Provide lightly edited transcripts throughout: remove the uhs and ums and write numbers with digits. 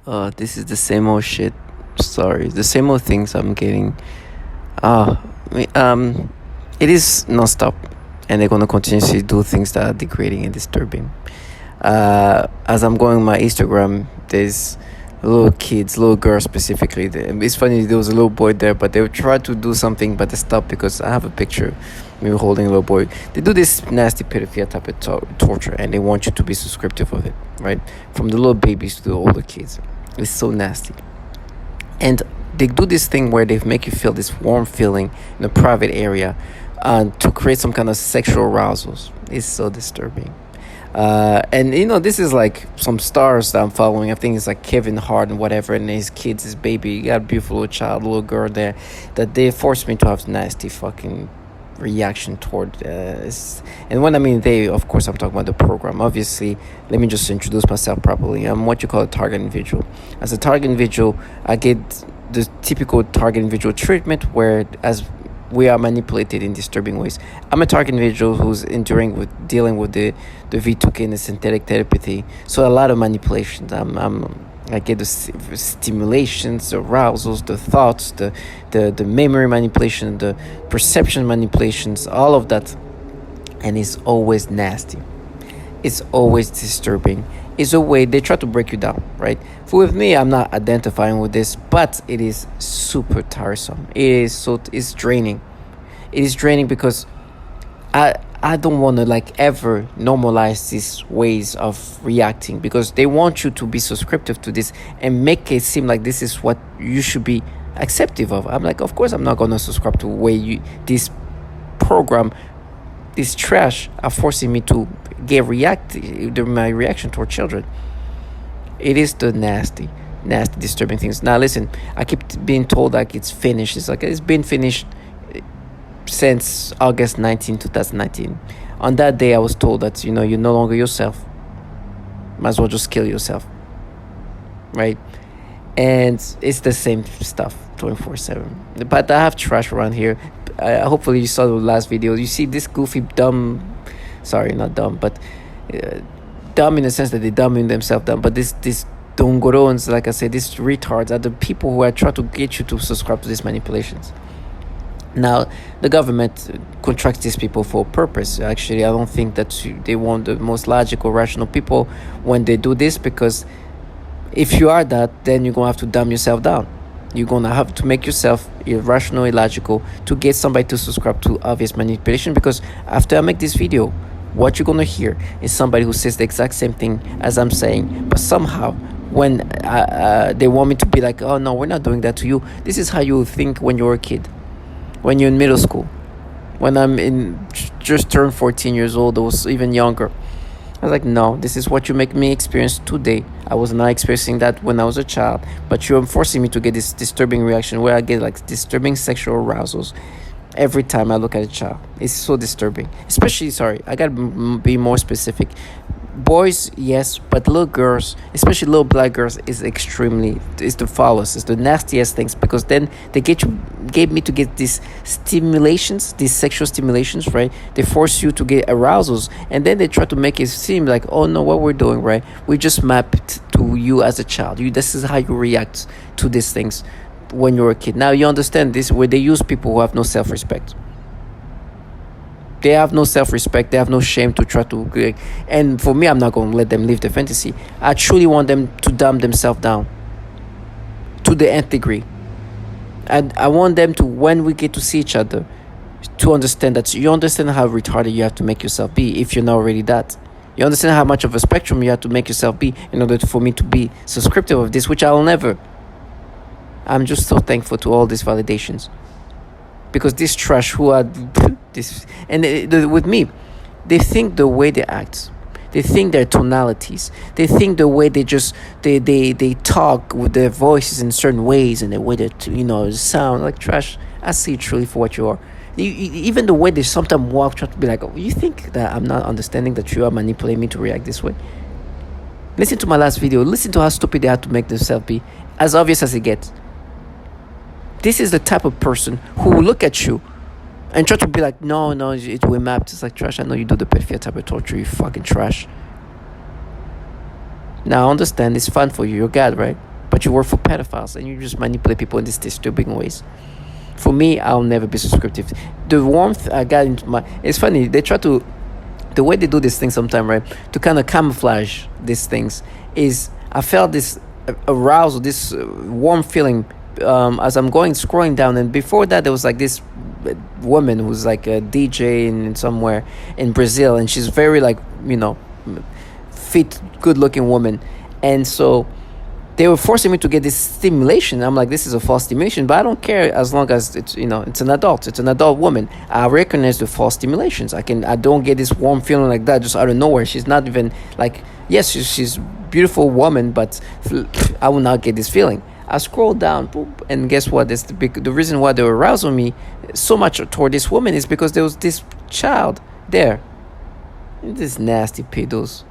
This is the same old shit. Sorry, the same old things I'm getting. Uh, it is non-stop, and they're gonna continuously do things that are degrading and disturbing. As I'm going on my Instagram, there's little kids, little girls specifically. It's funny, there was a little boy there, but they would try to do something, but they stopped because I have a picture, me holding a little boy. They do this nasty pedophilia type of torture, and they want you to be subscriptive of it, right? From the little babies to the older kids. It's so nasty. And they do this thing where they make you feel this warm feeling in a private area to create some kind of sexual arousals. It's so disturbing. And this is like some stars that I'm following. I think it's like Kevin Hart and whatever, and his kids, his baby. You got a beautiful little child, little girl there, that they forced me to have nasty fucking reaction toward and when I mean they, of course I'm talking about the program. Obviously, let me just introduce myself properly. I'm what you call a target individual. As a target individual, I get the typical target individual treatment, where as we are manipulated in disturbing ways. I'm a target individual who's dealing with the V2K and the synthetic telepathy. So a lot of manipulations. I get the stimulations, the arousals, the thoughts, the memory manipulation, the perception manipulations, all of that. And it's always nasty. It's always disturbing. It's a way they try to break you down, right? For with me, I'm not identifying with this, but it is super tiresome. It's draining. It is draining because I don't want to like ever normalize these ways of reacting, because they want you to be subscriptive to this and make it seem like this is what you should be acceptive of. I'm like, of course I'm not gonna subscribe to the way this program, this trash are forcing me to my reaction toward children. It is the nasty disturbing things. Now listen, I keep being told like it's finished. It's like it's been finished since August 19, 2019. On that day I was told that you're no longer yourself. Might as well just kill yourself, right? And it's the same stuff 24/7. But I have trash around here. Hopefully you saw the last video. You see this goofy dumb, sorry, not dumb, but dumb in the sense that they dumbing themselves down. But this dongorons, like I said, these retards are the people who are trying to get you to subscribe to these manipulations. Now, the government contracts these people for a purpose. Actually, I don't think that they want the most logical, rational people when they do this, because if you are that, then you're going to have to dumb yourself down. You're going to have to make yourself irrational, illogical to get somebody to subscribe to obvious manipulation, because after I make this video, what you're going to hear is somebody who says the exact same thing as I'm saying, but somehow when they want me to be like, oh no, we're not doing that to you. This is how you think when you're a kid, when you're in middle school, when just turned 14 years old, or was even younger. I was like, no, this is what you make me experience today. I was not experiencing that when I was a child, but you're forcing me to get this disturbing reaction where I get like disturbing sexual arousals every time I look at a child. It's so disturbing. Especially, sorry, I gotta be more specific. Boys, yes, but little girls, especially little black girls, it's the foulest, it's the nastiest things, because then they get me to get these stimulations, these sexual stimulations, right? They force you to get arousals, and then they try to make it seem like, oh no, what we're doing, right? We just mapped to you as a child. This is how you react to these things when you're a kid. Now you understand this, where they use people who have no self-respect. They have no self-respect. They have no shame to try to. And for me, I'm not going to let them live the fantasy. I truly want them to dumb themselves down to the nth degree. And I want them to, when we get to see each other, to understand that you understand how retarded you have to make yourself be if you're not already that. You understand how much of a spectrum you have to make yourself be in order for me to be subscriptive of this, which I'll never. I'm just so thankful to all these validations. Because this trash who are this, and with me, they think the way they act, they think their tonalities, they think the way they talk with their voices in certain ways, and the way that sound like trash. I see you truly for what you are. Even the way they sometimes walk, try to be like, oh, you think that I'm not understanding that you are manipulating me to react this way? Listen to my last video. Listen to how stupid they have to make themselves be, as obvious as it gets. This is the type of person who will look at you and try to be like, no, it will map. It's like trash. I know you do the pedophilia type of torture, you fucking trash. Now, I understand it's fun for you. You're God, right? but you work for pedophiles and you just manipulate people in these disturbing ways. For me, I'll never be subscriptive. The warmth I got into my, it's funny, they try to, the way they do this thing sometimes, right, to kind of camouflage these things, is I felt this arousal, this warm feeling as I'm scrolling down, and before that there was like this woman who's like a DJ in somewhere in Brazil, and she's very like, fit, good looking woman, and so they were forcing me to get this stimulation. I'm like, this is a false stimulation, but I don't care as long as it's it's an adult woman. I recognize the false stimulations. I don't get this warm feeling like that just out of nowhere. She's not even like, yes, she's beautiful woman, but I will not get this feeling. I scroll down, boop, and guess what? The reason why they were arousing me so much toward this woman is because there was this child there. These nasty pedos,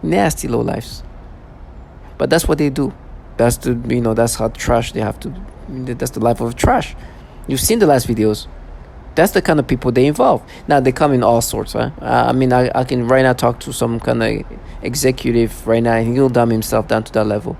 nasty lowlifes. But that's what they do. That's that's how trash they have to. That's the life of trash. You've seen the last videos. That's the kind of people they involve. Now they come in all sorts. Huh? I can right now talk to some kind of executive right now, and he'll dumb himself down to that level.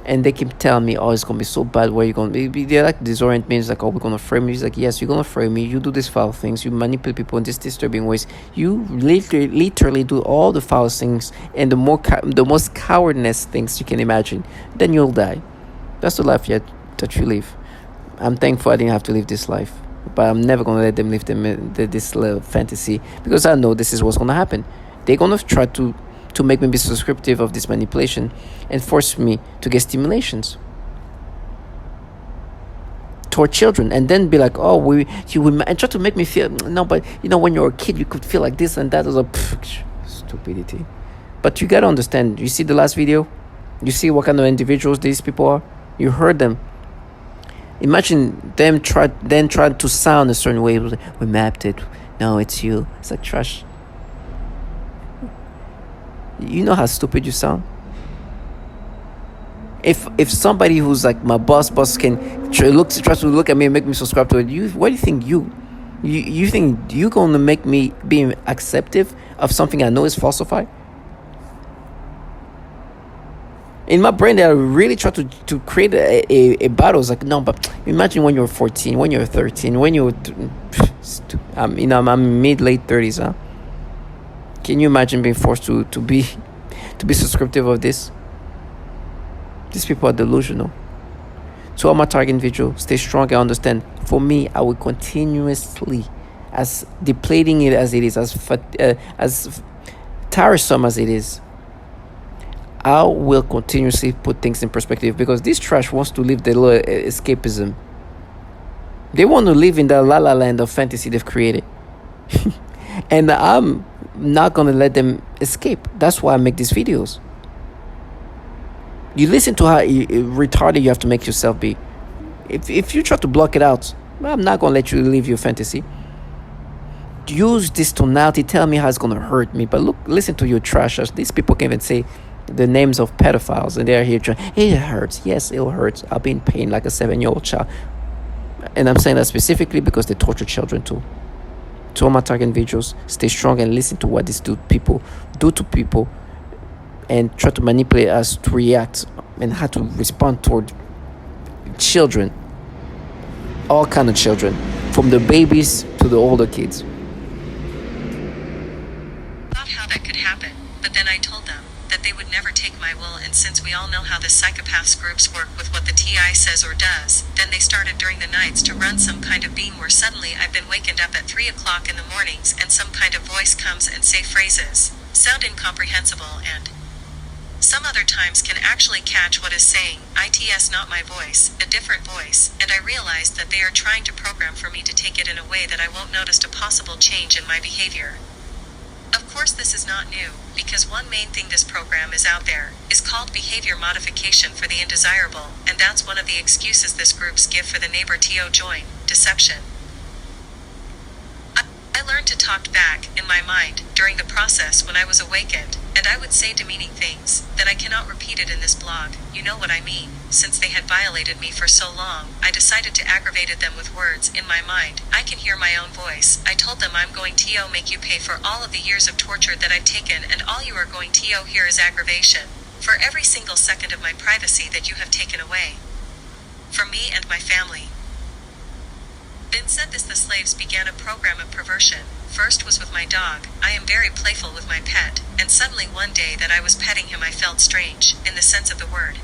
And they keep telling me, oh, it's gonna be so bad. Where you gonna be? They like disorient me. It's like, oh, we're gonna frame me. He's like, yes, you're gonna frame me. You do these foul things. You manipulate people in these disturbing ways. You literally do all the foul things and the most cowardness things you can imagine. Then you'll die. That's the life that you live. I'm thankful I didn't have to live this life, but I'm never gonna let them live this little fantasy, because I know this is what's gonna happen. They're gonna try to make me be subscriptive of this manipulation and force me to get stimulations toward children, and then be like, oh, and try to make me feel, no, but when you're a kid you could feel like this and that. Was stupidity. But you gotta understand, you see the last video, you see what kind of individuals these people are. You heard them. Imagine them trying to sound a certain way. We mapped it. No, it's you. It's like trash. You know how stupid you sound. If somebody who's like my boss can try to look at me and make me subscribe to it, what do you think you think you're gonna make me be acceptive of something I know is falsified? In my brain, I really try to create a battle. It's like, no, but imagine when you're 14, when you're 13, when you're I'm mid-late 30s, huh? Can you imagine being forced to be subscriptive of this? These people are delusional. So all my target individual, stay strong and understand. For me, I will continuously, as depleting it as it is, as tiresome as it is, I will continuously put things in perspective, because this trash wants to live their little escapism. They want to live in the la la land of fantasy they've created. And I'm not going to let them escape. That's why I make these videos. You listen to how retarded you have to make yourself be. If you try to block it out, I'm not going to let you live your fantasy. Use this tonality, tell me how it's going to hurt me. But listen to your trash. These people can even say the names of pedophiles, and they're here trying, it hurts. Yes, it hurts. I'll be in pain like a 7-year-old child. And I'm saying that specifically because they torture children too. To all my target individuals, stay strong and listen to what these people do to people, and try to manipulate us to react and how to respond toward children, all kind of children, from the babies to the older kids. Thought how that could happen, but then I told them that they would never take my will, and since we all know how the psychopaths groups work with what the TI says or does, then they started during the nights to run some kind of beam where suddenly I've been wakened up at 3 o'clock in the mornings, and some kind of voice comes and say phrases, sound incomprehensible, and some other times can actually catch what is saying, ITS not my voice, a different voice, and I realized that they are trying to program for me to take it in a way that I won't notice a possible change in my behavior. Of course this is not new, because one main thing this program is out there, is called behavior modification for the undesirable, and that's one of the excuses this groups give for the neighbor TO join, deception. I learned to talk back, in my mind, during the process when I was awakened, and I would say demeaning things, that I cannot repeat it in this blog, you know what I mean. Since they had violated me for so long, I decided to aggravate them with words, in my mind, I can hear my own voice. I told them I'm going to make you pay for all of the years of torture that I've taken, and all you are going to hear is aggravation. for every single second of my privacy that you have taken away. From me and my family. Then said this, the slaves began a program of perversion. First was with my dog. I am very playful with my pet, and suddenly one day that I was petting him I felt strange, in the sense of the word.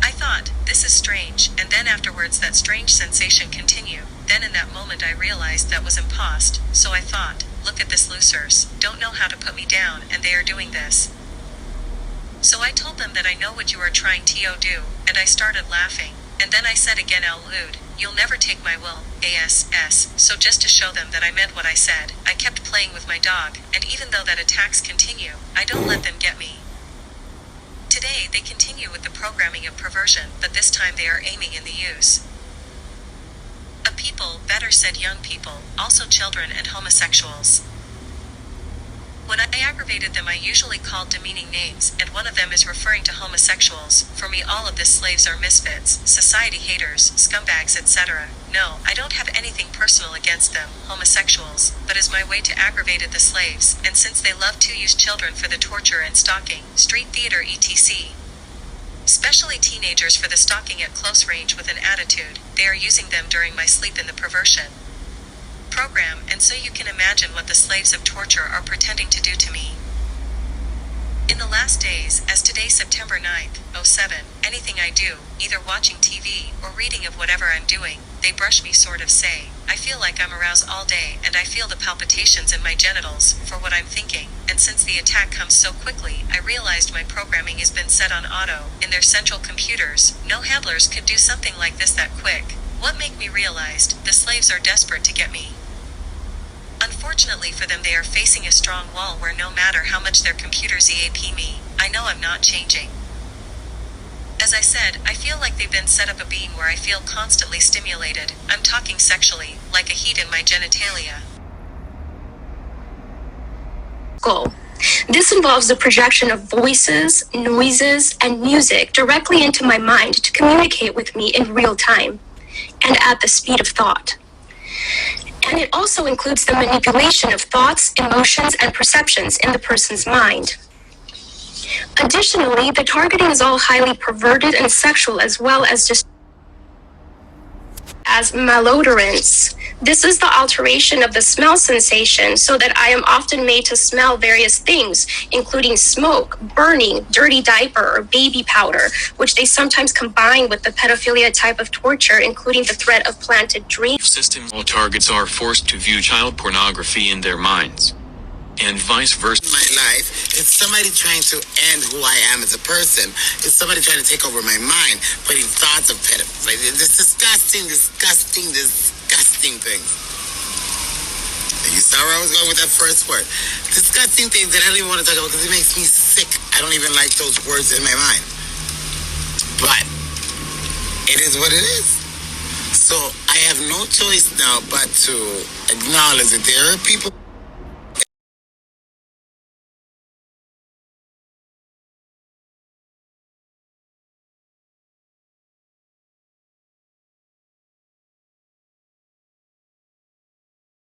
I thought, this is strange, and then afterwards that strange sensation continued. Then in that moment I realized that was impost, so I thought, look at this losers, don't know how to put me down, and they are doing this. So I told them that I know what you are trying to do, and I started laughing, and then I said again out loud, you'll never take my will, ASS, so just to show them that I meant what I said, I kept playing with my dog, and even though that attacks continue, I don't let them get me. Today they continue with the programming of perversion, but this time they are aiming in the use of people, better said young people, also children and homosexuals. When I aggravated them I usually called demeaning names, and one of them is referring to homosexuals. For me all of this slaves are misfits, society haters, scumbags, etc. No, I don't have anything personal against them, homosexuals, but as my way to aggravate the slaves, and since they love to use children for the torture and stalking, street theater etc. Especially teenagers for the stalking at close range with an attitude, they are using them during my sleep in the perversion program, and so you can imagine what the slaves of torture are pretending to do to me. In the last days, as today September 9th, 07, anything I do, either watching TV or reading of whatever I'm doing, they brush me sort of say, I feel like I'm aroused all day and I feel the palpitations in my genitals, for what I'm thinking, and since the attack comes so quickly, I realized my programming has been set on auto, in their central computers, no handlers could do something like this that quick. What make me realized, the slaves are desperate to get me. Unfortunately for them they are facing a strong wall where no matter how much their computers EAP me, I know I'm not changing. As I said, I feel like they've been set up a beam where I feel constantly stimulated, I'm talking sexually, like a heat in my genitalia. Goal. This involves the projection of voices, noises, and music directly into my mind to communicate with me in real time, and at the speed of thought. And it also includes the manipulation of thoughts, emotions, and perceptions in the person's mind. Additionally, the targeting is all highly perverted and sexual, as well as just as malodorants. This is the alteration of the smell sensation, so that I am often made to smell various things, including smoke, burning, dirty diaper, or baby powder, which they sometimes combine with the pedophilia type of torture, including the threat of planted dreams. Systems all targets are forced to view child pornography in their minds, and vice versa. My life, it's somebody trying to end who I am as a person. It's somebody trying to take over my mind, putting thoughts of pedophiles. Like, this disgusting things. You saw where I was going with that first word. Disgusting things that I don't even want to talk about because it makes me sick. I don't even like those words in my mind. But it is what it is. So I have no choice now but to acknowledge that there are people